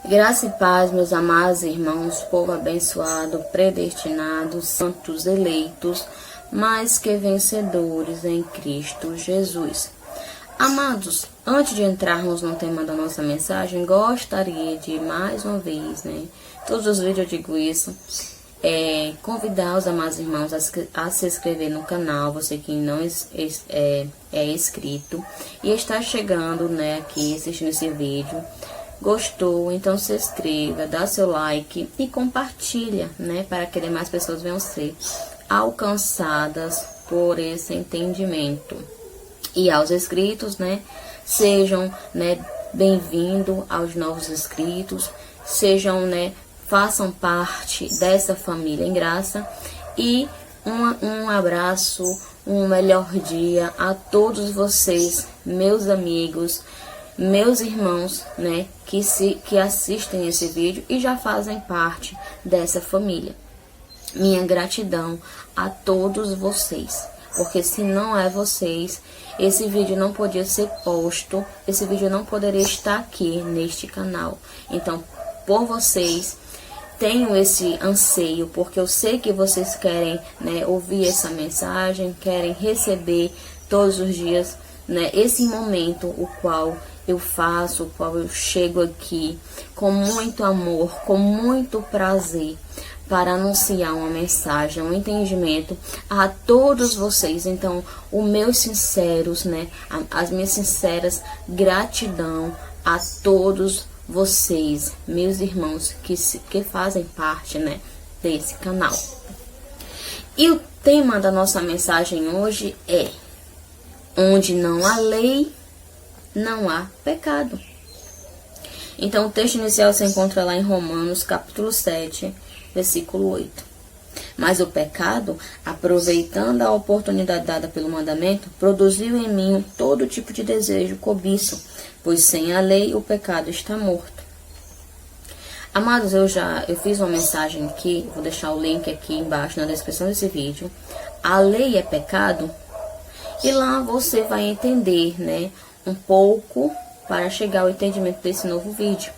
Graça e paz, meus amados irmãos, povo abençoado, predestinado, santos eleitos, mais que vencedores em Cristo Jesus. Amados, antes de entrarmos no tema da nossa mensagem, gostaria de mais uma vez, todos os vídeos eu digo isso, convidar os amados irmãos a se inscrever no canal, você que não é inscrito e está chegando, aqui assistindo esse vídeo. Gostou? Então se inscreva, dá seu like e compartilha, para que demais pessoas venham ser alcançadas por esse entendimento. E aos inscritos, sejam, bem-vindos aos novos inscritos, sejam, façam parte dessa família em graça e um abraço, um melhor dia a todos vocês, meus amigos, meus irmãos, que assistem esse vídeo e já fazem parte dessa família. Minha gratidão a todos vocês, porque se não é vocês, esse vídeo não podia ser posto, esse vídeo não poderia estar aqui neste canal. Então, por vocês, tenho esse anseio, porque eu sei que vocês querem, ouvir essa mensagem, querem receber todos os dias, esse momento, o qual eu faço, o qual eu chego aqui com muito amor, com muito prazer, para anunciar uma mensagem, um entendimento a todos vocês. Então, os meus sinceros, as minhas sinceras gratidão a todos vocês, meus irmãos que fazem parte, desse canal. E o tema da nossa mensagem hoje é: onde não há lei, não há pecado. Então, o texto inicial se encontra lá em Romanos, capítulo 7, versículo 8. Mas o pecado, aproveitando a oportunidade dada pelo mandamento, produziu em mim todo tipo de desejo cobiço, pois sem a lei o pecado está morto. Amados, eu fiz uma mensagem aqui, vou deixar o link aqui embaixo na descrição desse vídeo. A lei é pecado? E lá você vai entender, um pouco para chegar ao entendimento desse novo vídeo.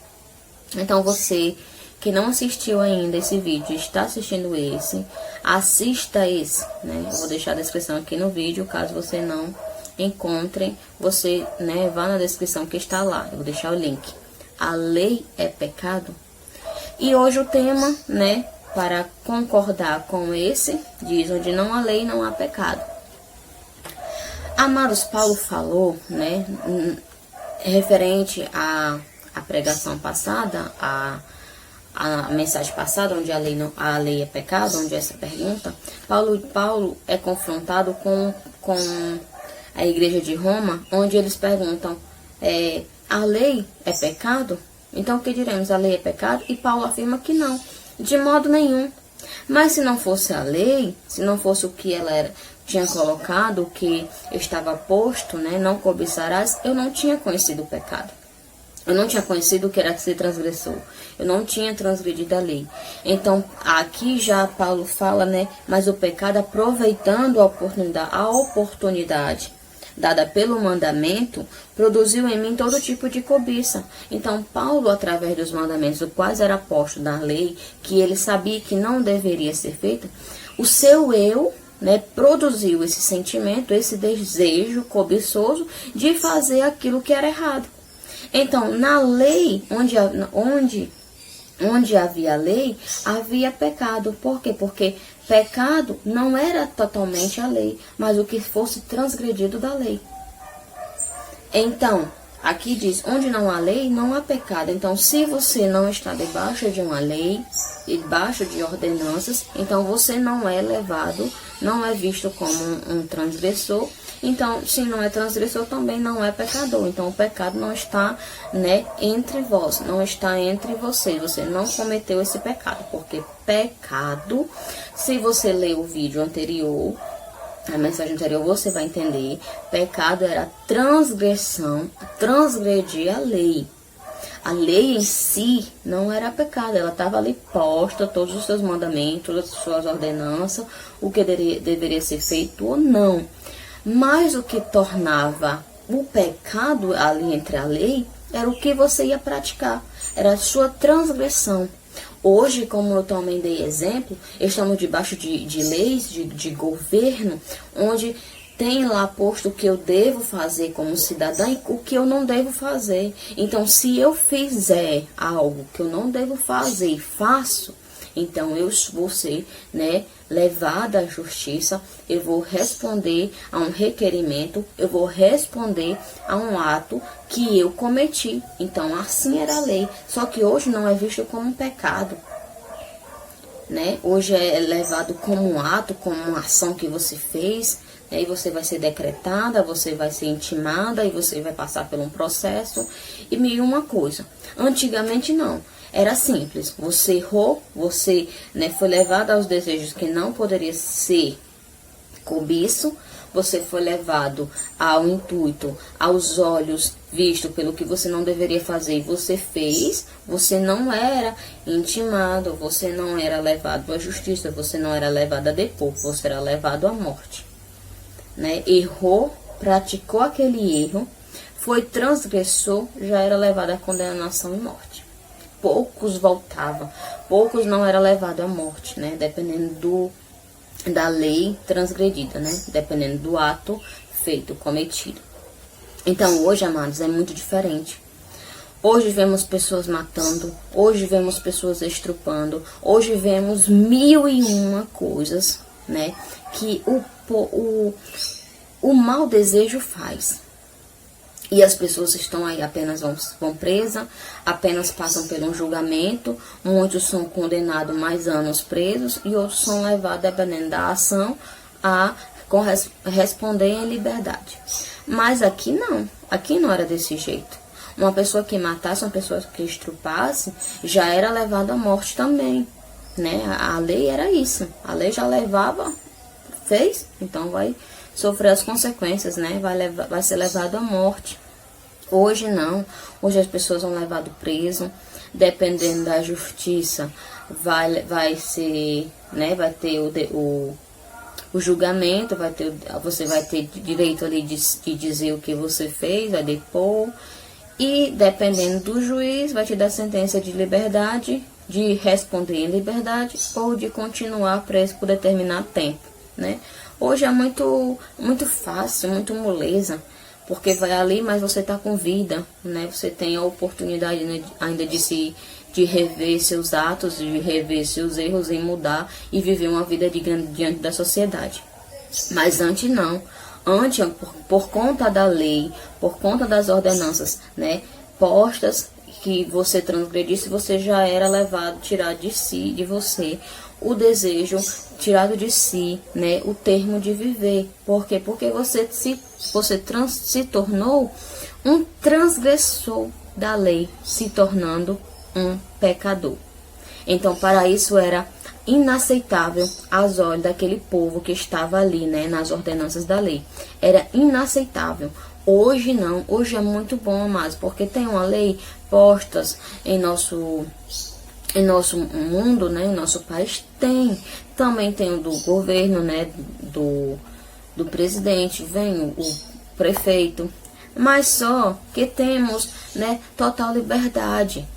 Então, você que não assistiu ainda esse vídeo, está assistindo esse, assista esse, Eu vou deixar a descrição aqui no vídeo, caso você não encontre, você, vá na descrição que está lá, eu vou deixar o link. A lei é pecado? E hoje o tema, para concordar com esse, diz: onde não há lei, não há pecado. Amados, Paulo falou, referente à pregação passada, a mensagem passada, onde a lei é pecado, onde essa pergunta, Paulo é confrontado com a igreja de Roma, onde eles perguntam, a lei é pecado? Então, o que diremos? A lei é pecado? E Paulo afirma que não, de modo nenhum. Mas se não fosse a lei, se não fosse o que ela tinha colocado, o que estava posto, não cobiçarás, eu não tinha conhecido o pecado. Eu não tinha conhecido o que era ser transgressor. Eu não tinha transgredido a lei. Então, aqui já Paulo fala, mas o pecado, aproveitando a oportunidade dada pelo mandamento, produziu em mim todo tipo de cobiça. Então, Paulo, através dos mandamentos, os quais era posto da lei, que ele sabia que não deveria ser feita, o seu eu, produziu esse sentimento, esse desejo cobiçoso de fazer aquilo que era errado. Então, na lei, onde havia lei, havia pecado. Por quê? Porque pecado não era totalmente a lei, mas o que fosse transgredido da lei. Então, aqui diz, onde não há lei, não há pecado. Então, se você não está debaixo de uma lei, debaixo de ordenanças, então você não é levado, não é visto como um transgressor. Então, se não é transgressor, também não é pecador. Então, o pecado não está, entre vós, não está entre vocês. Você não cometeu esse pecado, porque pecado, se você ler o vídeo anterior, a mensagem anterior, você vai entender, pecado era transgressão, transgredir a lei. A lei em si não era pecado, ela estava ali posta, todos os seus mandamentos, todas as suas ordenanças, o que deveria ser feito ou não. Mas o que tornava o pecado ali entre a lei era o que você ia praticar, era a sua transgressão. Hoje, como eu também dei exemplo, estamos debaixo de leis, de governo, onde tem lá posto o que eu devo fazer como cidadã e o que eu não devo fazer. Então, se eu fizer algo que eu não devo fazer e faço, então eu vou ser, né, levada à justiça, eu vou responder a um requerimento, eu vou responder a um ato que eu cometi. Então, assim era a lei, só que hoje não é visto como um pecado, né? Hoje é levado como um ato, como uma ação que você fez, né? E você vai ser decretada, você vai ser intimada e você vai passar por um processo. E meio uma coisa, antigamente não. Era simples, você errou, você, né, foi levado aos desejos que não poderia ser cobiço, você foi levado ao intuito, aos olhos, visto pelo que você não deveria fazer e você fez, você não era intimado, você não era levado à justiça, você não era levado a depor, você era levado à morte, né? Errou, praticou aquele erro, foi transgressor, já era levado à condenação e morte. Poucos voltavam, poucos não eram levados à morte, né? Dependendo da lei transgredida, né? Dependendo do ato feito, cometido. Então, hoje, amados, é muito diferente. Hoje vemos pessoas matando, hoje vemos pessoas estrupando, hoje vemos 1001 coisas, né? Que o mau desejo faz. E as pessoas estão aí, apenas vão presas, apenas passam por um julgamento, muitos são condenados mais anos presos e outros são levados, dependendo da ação, a responder em liberdade. Mas aqui não era desse jeito. Uma pessoa que matasse, uma pessoa que estrupasse, já era levada à morte também, né? A lei era isso, a lei já levava, fez, então vai sofrer as consequências, né? Vai ser levado à morte. Hoje não. Hoje as pessoas vão levado preso. Dependendo da justiça, vai ser, né? Vai ter o julgamento, você vai ter direito ali de dizer o que você fez, vai depor. E dependendo do juiz, vai te dar sentença de liberdade, de responder em liberdade ou de continuar preso por determinado tempo, né? Hoje é muito fácil, muito moleza, porque vai ali, mas você tá com vida, né? Você tem a oportunidade, né, ainda de rever seus atos, de rever seus erros e mudar e viver uma vida diante da sociedade. Mas antes não. Antes, por conta da lei, por conta das ordenanças, né, postas, que você transgredisse, você já era levado, tirado de você, o desejo, tirado de si, né, o termo de viver. Por quê? Porque você se tornou um transgressor da lei, se tornando um pecador. Então, para isso era inaceitável aos olhos daquele povo que estava ali, né, nas ordenanças da lei. Era inaceitável. Hoje não, hoje é muito bom, amados, porque tem uma lei postas em nosso mundo, né, em nosso país também tem o do governo, né, do presidente, vem o prefeito, mas só que temos, né, total liberdade.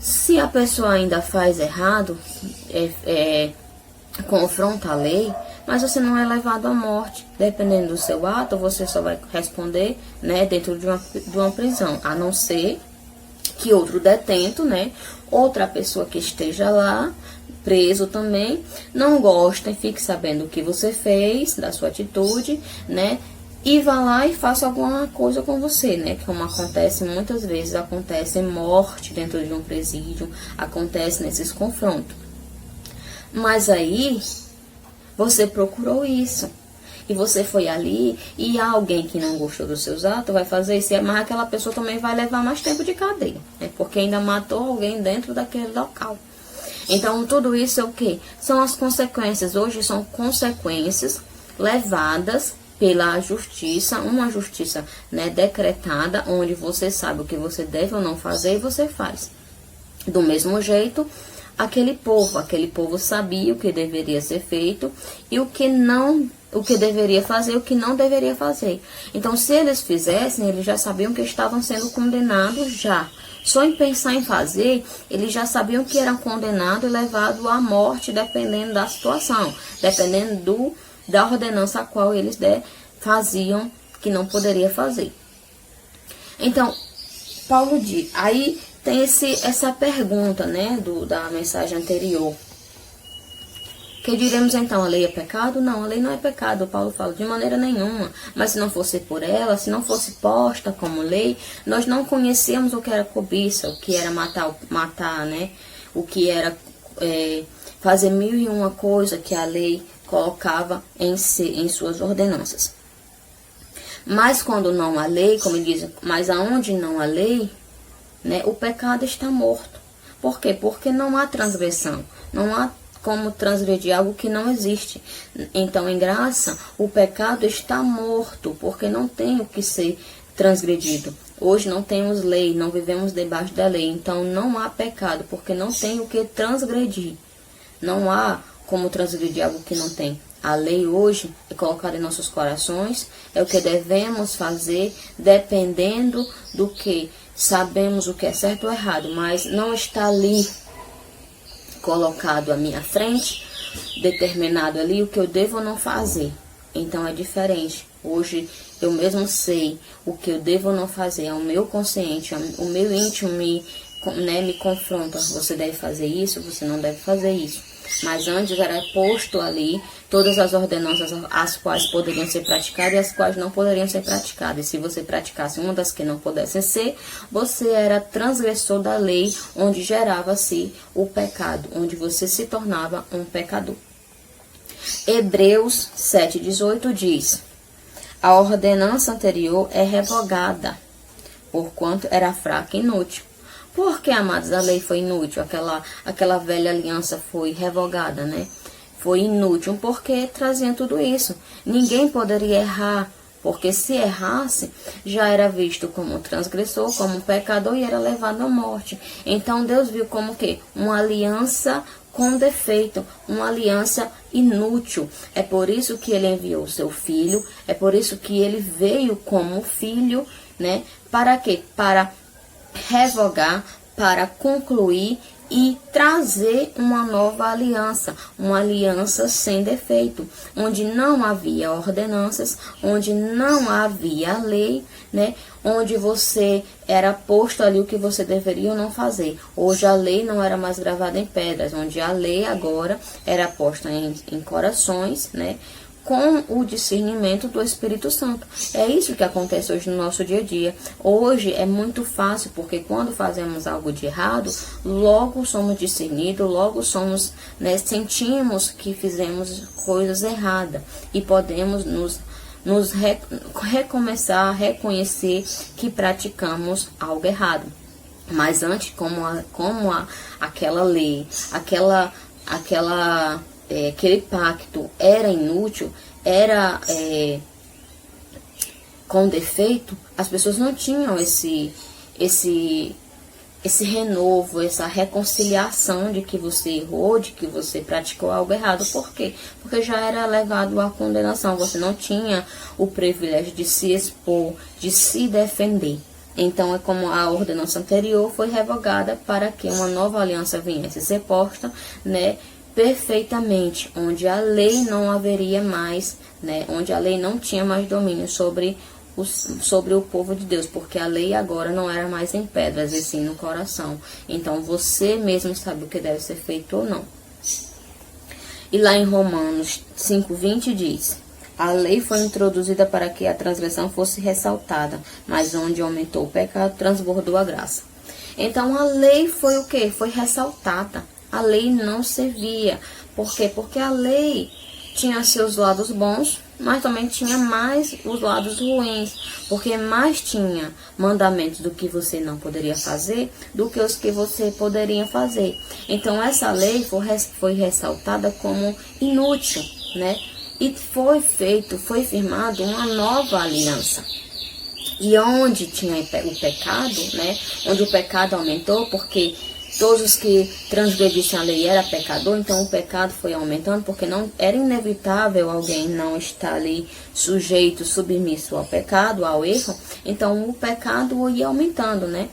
Se a pessoa ainda faz errado, confronta a lei, mas você não é levado à morte. Dependendo do seu ato, você só vai responder, né, dentro de uma prisão, a não ser que outro detento, né, outra pessoa que esteja lá, preso também, não gosta e fique sabendo o que você fez, da sua atitude, né, e vá lá e faça alguma coisa com você, né? Como acontece muitas vezes, acontece morte dentro de um presídio, acontece nesses confrontos. Mas aí, você procurou isso. E você foi ali e alguém que não gostou dos seus atos vai fazer isso, mas aquela pessoa também vai levar mais tempo de cadeia, né? Porque ainda matou alguém dentro daquele local. Então, tudo isso é o quê? São as consequências. Hoje são consequências levadas pela justiça, uma justiça, né, decretada, onde você sabe o que você deve ou não fazer e você faz. Do mesmo jeito, aquele povo sabia o que deveria ser feito e o que não o que deveria fazer e o que não deveria fazer. Então, se eles fizessem, eles já sabiam que estavam sendo condenados já. Só em pensar em fazer, eles já sabiam que eram condenados e levados à morte, dependendo da situação, dependendo da ordenança a qual eles faziam que não poderia fazer. Então, Paulo diz, aí tem essa pergunta, né, da mensagem anterior. Que diremos então, a lei é pecado? Não, a lei não é pecado, Paulo fala, de maneira nenhuma. Mas se não fosse por ela, se não fosse posta como lei, nós não conhecemos o que era cobiça, o que era matar, né? O que era fazer 1001 coisa que a lei colocava em suas ordenanças. Mas quando não há lei, como ele diz, mas aonde não há lei, né, o pecado está morto. Por quê? Porque não há transgressão, não há como transgredir algo que não existe. Então, em graça, o pecado está morto, porque não tem o que ser transgredido. Hoje não temos lei, não vivemos debaixo da lei, então não há pecado, porque não tem o que transgredir. Não há como transgredir algo que não tem. A lei hoje é colocada em nossos corações, é o que devemos fazer, dependendo do que sabemos o que é certo ou errado, mas não está ali colocado à minha frente, determinado ali o que eu devo ou não fazer. Então é diferente. Hoje eu mesmo sei o que eu devo ou não fazer, é o meu consciente, o meu íntimo me confronta. Você deve fazer isso, você não deve fazer isso. Mas antes era posto ali todas as ordenanças as quais poderiam ser praticadas e as quais não poderiam ser praticadas. E se você praticasse uma das que não pudessem ser, você era transgressor da lei, onde gerava-se o pecado, onde você se tornava um pecador. Hebreus 7,18 diz: a ordenança anterior é revogada, porquanto era fraca e inútil. Por que, amados, a lei foi inútil? Aquela velha aliança foi revogada, né? Foi inútil porque trazia tudo isso. Ninguém poderia errar, porque se errasse, já era visto como um transgressor, como um pecador e era levado à morte. Então Deus viu como que uma aliança com defeito, uma aliança inútil. É por isso que ele enviou o seu filho, é por isso que ele veio como filho, né? Para quê? Para revogar, para concluir e trazer uma nova aliança, uma aliança sem defeito, onde não havia ordenanças, onde não havia lei, né? Onde você era posto ali o que você deveria ou não fazer. Hoje a lei não era mais gravada em pedras, onde a lei agora era posta em corações, né? Com o discernimento do Espírito Santo. É isso que acontece hoje no nosso dia a dia. Hoje é muito fácil, porque quando fazemos algo de errado, logo somos discernidos, logo somos, né, sentimos que fizemos coisas erradas e podemos recomeçar a reconhecer que praticamos algo errado. Mas antes, aquela lei, aquele pacto era inútil, era com defeito, as pessoas não tinham esse renovo, essa reconciliação de que você errou, de que você praticou algo errado. Por quê? Porque já era levado à condenação, você não tinha o privilégio de se expor, de se defender. Então, é como a ordenança anterior foi revogada para que uma nova aliança viesse ser posta, né, perfeitamente, onde a lei não haveria mais, né, onde a lei não tinha mais domínio sobre o povo de Deus, porque a lei agora não era mais em pedras, e sim no coração. Então, você mesmo sabe o que deve ser feito ou não. E lá em Romanos 5:20 diz: a lei foi introduzida para que a transgressão fosse ressaltada, mas onde aumentou o pecado, transbordou a graça. Então, a lei foi o quê? Foi ressaltada. A lei não servia. Por quê? Porque a lei tinha seus lados bons, mas também tinha mais os lados ruins. Porque mais tinha mandamentos do que você não poderia fazer do que os que você poderia fazer. Então, essa lei foi ressaltada como inútil, né? E foi firmada uma nova aliança. E onde tinha o pecado, né? Onde o pecado aumentou, porque todos os que transgredissem a lei era pecador, então o pecado foi aumentando, porque não era inevitável alguém não estar ali sujeito, submisso ao pecado, ao erro, então o pecado ia aumentando, né?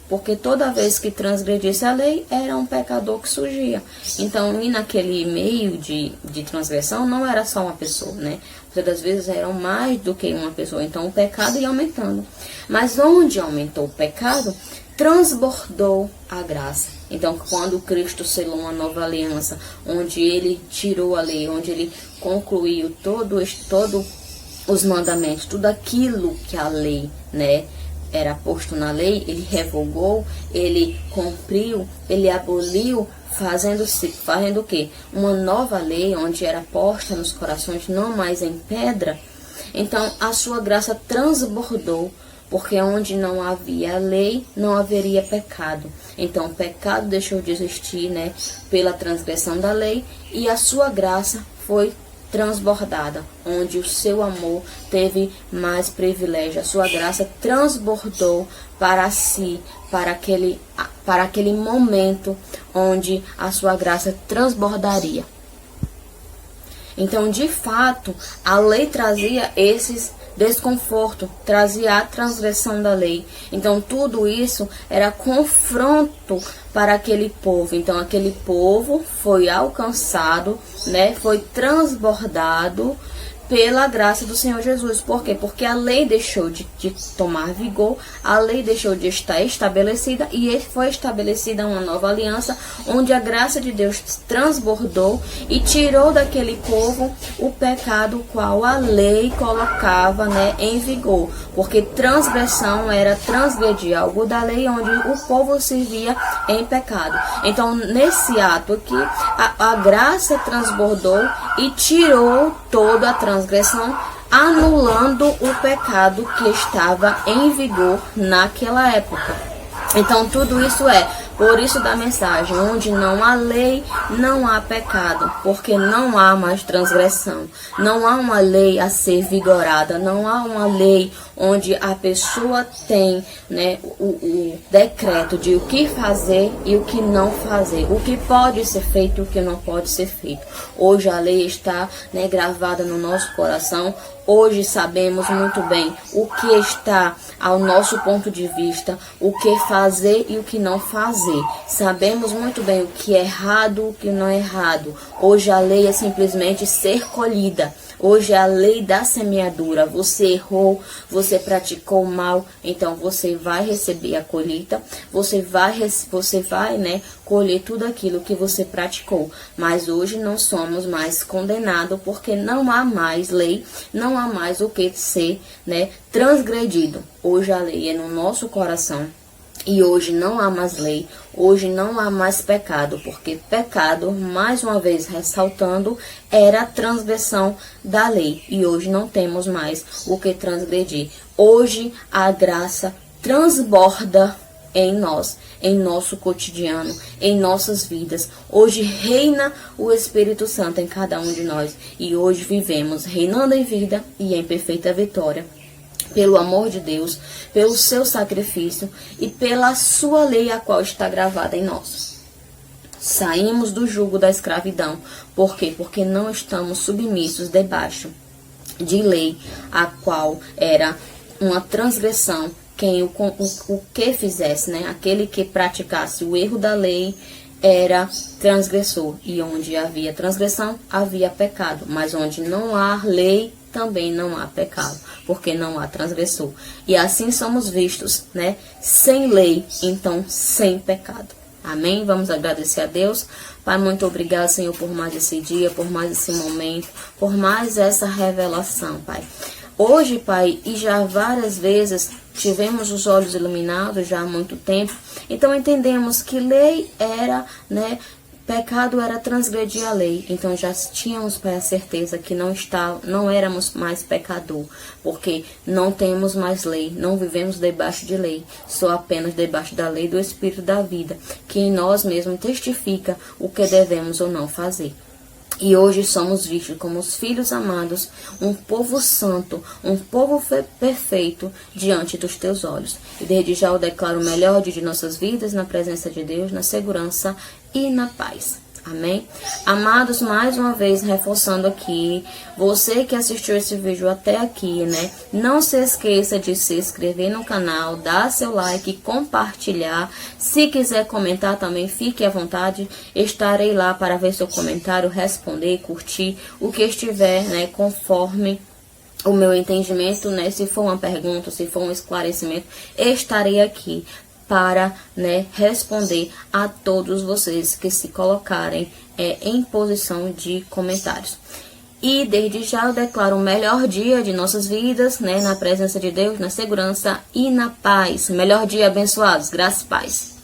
Porque toda vez que transgredisse a lei, era um pecador que surgia. Então, e naquele meio de transgressão, não era só uma pessoa, né? Muitas das vezes eram mais do que uma pessoa. Então, o pecado ia aumentando. Mas onde aumentou o pecado, transbordou a graça. Então, quando Cristo selou uma nova aliança, onde ele tirou a lei, onde ele concluiu todos os mandamentos, tudo aquilo que a lei, né, era posto na lei, ele revogou, ele cumpriu, ele aboliu, fazendo o quê? Uma nova lei, onde era posta nos corações, não mais em pedra. Então, a sua graça transbordou, porque onde não havia lei, não haveria pecado. Então, o pecado deixou de existir, né, pela transgressão da lei, e a sua graça foi transbordada, onde o seu amor teve mais privilégio, a sua graça transbordou para si, para aquele momento onde a sua graça transbordaria. Então, de fato, a lei trazia esses desconforto, trazia a transgressão da lei. Então, tudo isso era confronto para aquele povo. Então, aquele povo foi alcançado, né? Foi transbordado pela graça do Senhor Jesus. Por quê? Porque a lei deixou de tomar vigor, a lei deixou de estar estabelecida e foi estabelecida uma nova aliança, onde a graça de Deus transbordou e tirou daquele povo o pecado qual a lei colocava, né, em vigor. Porque transgressão era transgredir algo da lei, onde o povo se via em pecado. Então, nesse ato aqui, a graça transbordou e tirou toda a transgressão, anulando o pecado que estava em vigor naquela época. Então, tudo isso por isso da mensagem, onde não há lei, não há pecado, porque não há mais transgressão, não há uma lei a ser vigorada, não há uma lei onde a pessoa tem, né, o decreto de o que fazer e o que não fazer, o que pode ser feito e o que não pode ser feito. Hoje a lei está, né, gravada no nosso coração. Hoje sabemos muito bem o que está ao nosso ponto de vista, o que fazer e o que não fazer. Sabemos muito bem o que é errado, o que não é errado. Hoje a lei é simplesmente ser colhida. Hoje é a lei da semeadura. Você errou, você praticou mal, então você vai receber a colheita. Você vai, né, colher tudo aquilo que você praticou. Mas hoje não somos mais condenados, porque não há mais lei, não há mais o que ser, né, transgredido. Hoje a lei é no nosso coração. E hoje não há mais lei, hoje não há mais pecado, porque pecado, mais uma vez ressaltando, era a transgressão da lei. E hoje não temos mais o que transgredir. Hoje a graça transborda em nós, em nosso cotidiano, em nossas vidas. Hoje reina o Espírito Santo em cada um de nós. E hoje vivemos reinando em vida e em perfeita vitória. Pelo amor de Deus, pelo seu sacrifício e pela sua lei, a qual está gravada em nós. Saímos do jugo da escravidão. Por quê? Porque não estamos submissos debaixo de lei, a qual era uma transgressão. Quem o que fizesse, né? Aquele que praticasse o erro da lei era transgressor. E onde havia transgressão, havia pecado. Mas onde não há lei, também não há pecado, porque não há transgressor. E assim somos vistos, né? Sem lei, então sem pecado. Amém? Vamos agradecer a Deus. Pai, muito obrigado, Senhor, por mais esse dia, por mais esse momento, por mais essa revelação, Pai. Hoje, Pai, e já várias vezes tivemos os olhos iluminados já há muito tempo, então entendemos que lei era, né, pecado era transgredir a lei. Então já tínhamos, Pai, a certeza que não éramos mais pecador, porque não temos mais lei, não vivemos debaixo de lei, só apenas debaixo da lei do Espírito da vida, que em nós mesmos testifica o que devemos ou não fazer. E hoje somos vistos como os filhos amados, um povo santo, um povo perfeito diante dos teus olhos. E desde já eu declaro o melhor dia de nossas vidas na presença de Deus, na segurança e na paz. Amém? Amados, mais uma vez reforçando aqui, você que assistiu esse vídeo até aqui, né? Não se esqueça de se inscrever no canal, dar seu like, compartilhar. Se quiser comentar também, fique à vontade. Estarei lá para ver seu comentário, responder, curtir o que estiver, né? Conforme o meu entendimento, né? Se for uma pergunta, se for um esclarecimento, estarei aqui para, né, responder a todos vocês que se colocarem em posição de comentários. E desde já eu declaro o melhor dia de nossas vidas, né, na presença de Deus, na segurança e na paz. Melhor dia, abençoados. Graças e paz.